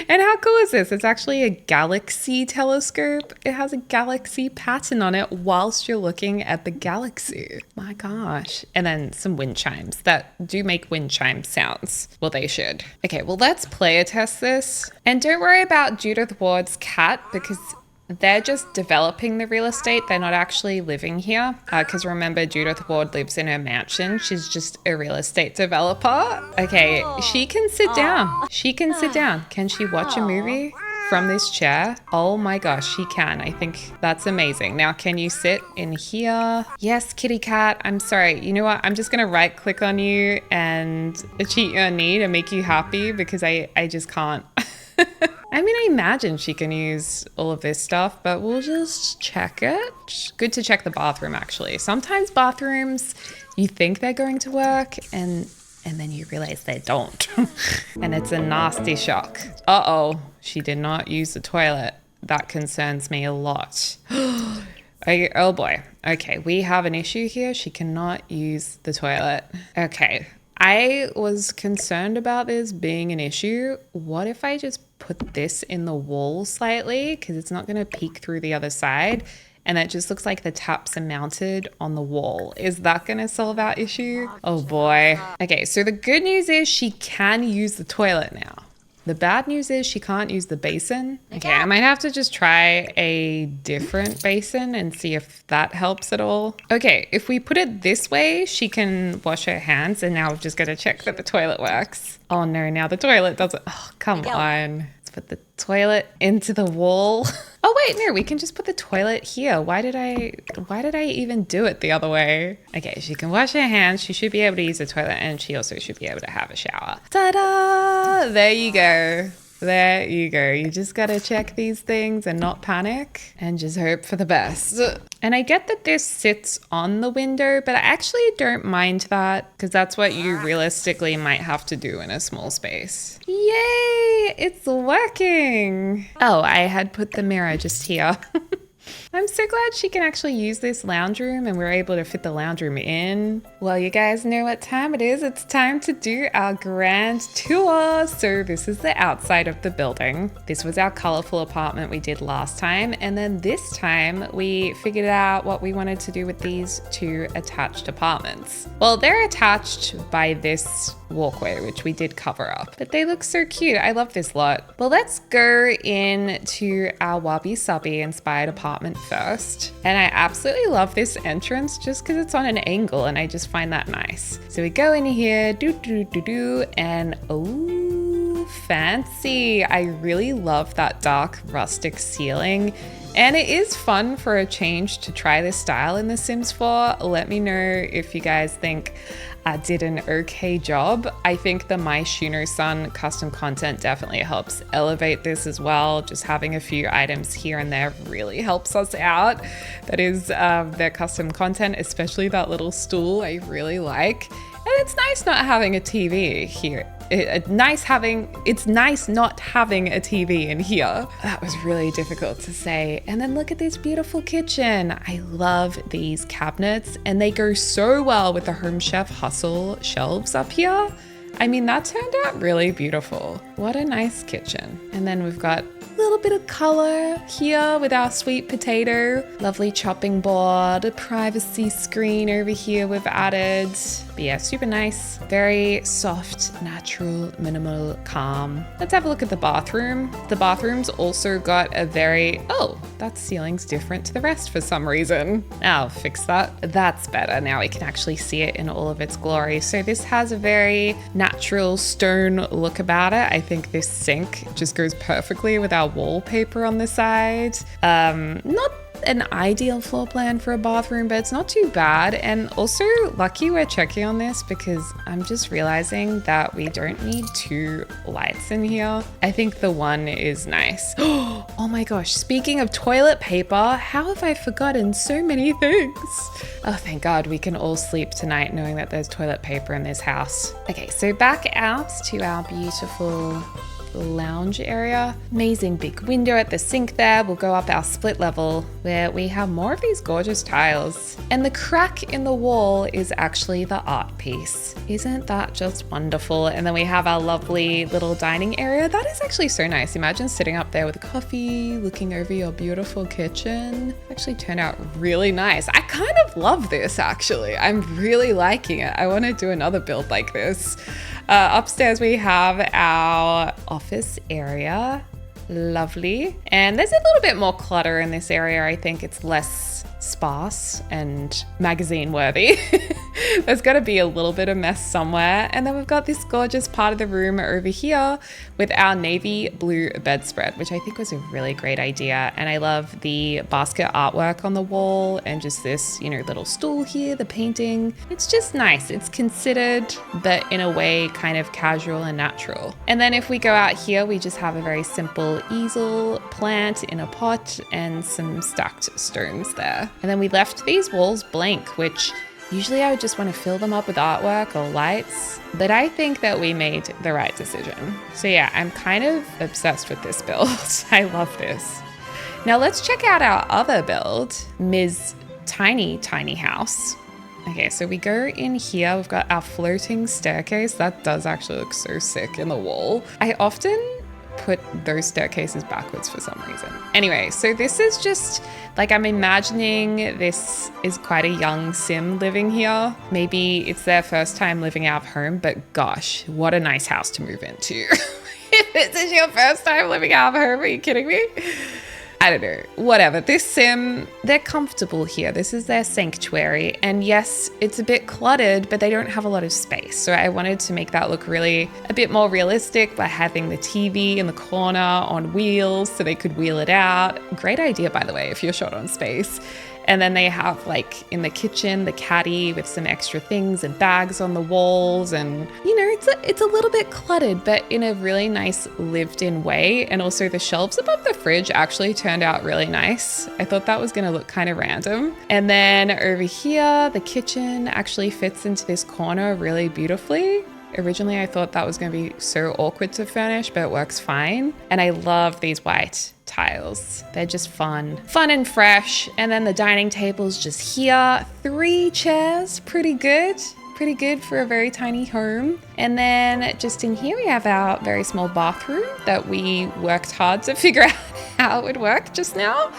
S1: And how cool is this? It's actually a galaxy telescope. It has a galaxy pattern on it whilst you're looking at the galaxy. My gosh. And then some wind chimes that do make wind chime sounds. Well, they should. Okay, well, let's player test this. And don't worry about Judith Ward's cat because they're just developing the real estate. They're not actually living here. Because remember, Judith Ward lives in her mansion. She's just a real estate developer. Okay, she can sit down. She can sit down. Can she watch a movie from this chair? Oh my gosh, she can. I think that's amazing. Now, can you sit in here? Yes, kitty cat. I'm sorry. You know what? I'm just going to right click on you and cheat your need and make you happy because I just can't. I mean, I imagine she can use all of this stuff, but we'll just check it. Good to check the bathroom, actually. Sometimes bathrooms, you think they're going to work and then you realize they don't. And it's a nasty shock. Uh-oh, she did not use the toilet. That concerns me a lot. Oh boy. Okay, we have an issue here. She cannot use the toilet. Okay. I was concerned about this being an issue. What if I just put this in the wall slightly? Because it's not going to peek through the other side. And it just looks like the taps are mounted on the wall. Is that going to solve our issue? Oh boy. Okay, so the good news is she can use the toilet now. The bad news is she can't use the basin. Okay, I might have to just try a different basin and see if that helps at all. Okay, if we put it this way, she can wash her hands, and now we've just got to check that the toilet works. Oh no, now the toilet doesn't. Oh, come on. Let's put the toilet into the wall. Oh wait, no, we can just put the toilet here. Why did I even do it the other way? Okay, she can wash her hands. She should be able to use the toilet, and she also should be able to have a shower. Ta-da! There you go. There you go. You just gotta check these things and not panic and just hope for the best. And I get that this sits on the window, but I actually don't mind that because that's what you realistically might have to do in a small space. Yay! It's working. Oh, I had put the mirror just here. I'm so glad she can actually use this lounge room and we're able to fit the lounge room in. Well, you guys know what time it is. It's time to do our grand tour. So this is the outside of the building. This was our colorful apartment we did last time. And then this time we figured out what we wanted to do with these two attached apartments. Well, they're attached by this walkway, which we did cover up, but they look so cute. I love this lot. Well, let's go into our wabi-sabi inspired apartment first. And I absolutely love this entrance just because it's on an angle and I just find that nice. So we go in here, and oh, fancy. I really love that dark rustic ceiling. And it is fun for a change to try this style in The Sims 4. Let me know if you guys think I did an okay job. I think the Myshunosun custom content definitely helps elevate this as well. Just having a few items here and there really helps us out. That is their custom content, especially that little stool I really like. And it's nice not having a TV here. It's nice not having a TV in here. That was really difficult to say. And then look at this beautiful kitchen. I love these cabinets and they go so well with the Home Chef Hustle shelves up here. I mean, that turned out really beautiful. What a nice kitchen. And then we've got a little bit of color here with our sweet potato. Lovely chopping board, a privacy screen over here we've added. But yeah, super nice. Very soft, natural, minimal, calm. Let's have a look at the bathroom. The bathroom's also got a very, oh, that ceiling's different to the rest for some reason. I'll fix that. That's better. Now we can actually see it in all of its glory. So this has a very natural stone look about it. I think this sink just goes perfectly with our wallpaper on the side. Not an ideal floor plan for a bathroom, but it's not too bad. And also lucky we're checking on this because I'm just realizing that we don't need two lights in here. I think the one is nice. Oh my gosh, speaking of toilet paper, how have I forgotten so many things? Oh, thank God we can all sleep tonight knowing that there's toilet paper in this house. Okay, so back out to our beautiful lounge area. Amazing big window at the sink there. We'll go up our split level where we have more of these gorgeous tiles. And the crack in the wall is actually the art piece. Isn't that just wonderful? And then we have our lovely little dining area. That is actually so nice. Imagine sitting up there with a coffee, looking over your beautiful kitchen. Actually turned out really nice. I kind of love this actually. I'm really liking it. I want to do another build like this. Upstairs we have our office area. Lovely. And there's a little bit more clutter in this area. I think it's less sparse and magazine worthy. There's got to be a little bit of mess somewhere. And then we've got this gorgeous part of the room over here with our navy blue bedspread, which I think was a really great idea. And I love the basket artwork on the wall and just this, you know, little stool here, the painting. It's just nice. It's considered, but in a way kind of casual and natural. And then if we go out here, we just have a very simple easel plant in a pot and some stacked stones there. And then we left these walls blank, which usually I would just want to fill them up with artwork or lights, but I think that we made the right decision. So yeah, I'm kind of obsessed with this build. I love this. Now let's check out our other build, Ms. Tiny House. Okay, so we go in here, we've got our floating staircase. That does actually look so sick in the wall. I often put those staircases backwards for some reason. Anyway, so this is just like, I'm imagining this is quite a young sim living here. Maybe it's their first time living out of home, but gosh, what a nice house to move into. If this is your first time living out of home, are you kidding me? I don't know, whatever. This sim, they're comfortable here. This is their sanctuary. And yes, it's a bit cluttered, but they don't have a lot of space. So I wanted to make that look really a bit more realistic by having the TV in the corner on wheels so they could wheel it out. Great idea, by the way, if you're short on space. And then they have, like, in the kitchen, the caddy with some extra things and bags on the walls. And, you know, it's a little bit cluttered, but in a really nice lived-in way. And also the shelves above the fridge actually turned out really nice. I thought that was going to look kind of random. And then over here, the kitchen actually fits into this corner really beautifully. Originally, I thought that was going to be so awkward to furnish, but it works fine. And I love these white tiles. They're just fun and fresh. And then the dining table's just here. 3 chairs, pretty good for a very tiny home. And then just in here, we have our very small bathroom that we worked hard to figure out how it would work just now.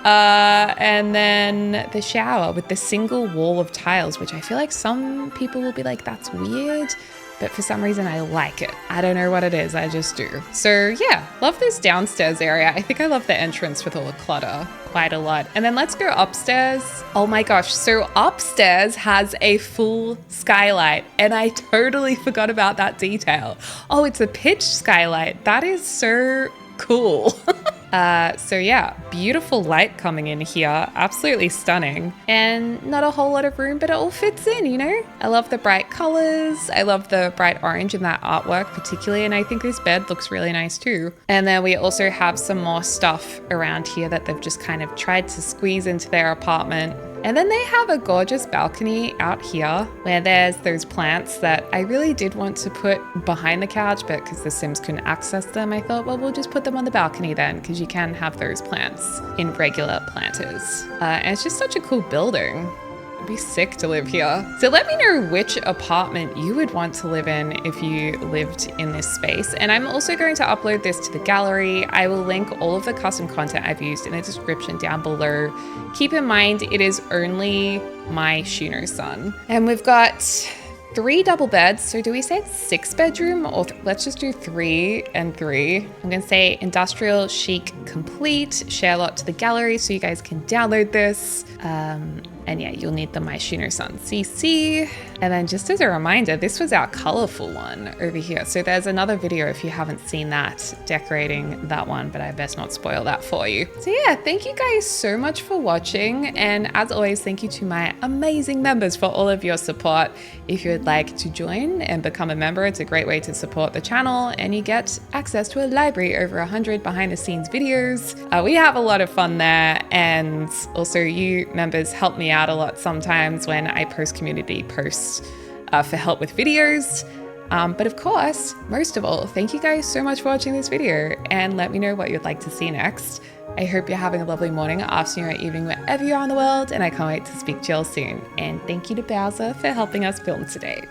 S1: And then the shower with the single wall of tiles, which I feel like some people will be like, that's weird. But for some reason I like it. I don't know what it is, I just do. So yeah, love this downstairs area. I think I love the entrance with all the clutter quite a lot. And then let's go upstairs. Oh my gosh, so upstairs has a full skylight and I totally forgot about that detail. Oh, it's a pitch skylight. That is so cool. So yeah, beautiful light coming in here, absolutely stunning, and not a whole lot of room, but it all fits in, you know? I love the bright colors. I love the bright orange in that artwork particularly, and I think this bed looks really nice too. And then we also have some more stuff around here that they've just kind of tried to squeeze into their apartment. And then they have a gorgeous balcony out here where there's those plants that I really did want to put behind the couch, but because the Sims couldn't access them, I thought, well, we'll just put them on the balcony then, because you can have those plants in regular planters. And it's just such a cool building. It'd be sick to live here. So let me know which apartment you would want to live in if you lived in this space. And I'm also going to upload this to the gallery. I will link all of the custom content I've used in the description down below. Keep in mind, it is only Myshunosun. And we've got 3 double beds. So do we say it's 6 bedroom or let's just do 3 and 3. I'm gonna say industrial chic complete, share a lot to the gallery so you guys can download this. And yeah, you'll need the Myshunosun CC. And then just as a reminder, this was our colorful one over here. So there's another video if you haven't seen that, decorating that one, but I best not spoil that for you. So yeah, thank you guys so much for watching. And as always, thank you to my amazing members for all of your support. If you would like to join and become a member, it's a great way to support the channel and you get access to a library over 100 behind the scenes videos. We have a lot of fun there. And also you members help me out a lot sometimes when I post community posts for help with videos. But of course, most of all, thank you guys so much for watching this video, and let me know what you'd like to see next. I hope you're having a lovely morning, afternoon, or evening wherever you are in the world, and I can't wait to speak to you all soon. And thank you to Bowser for helping us film today.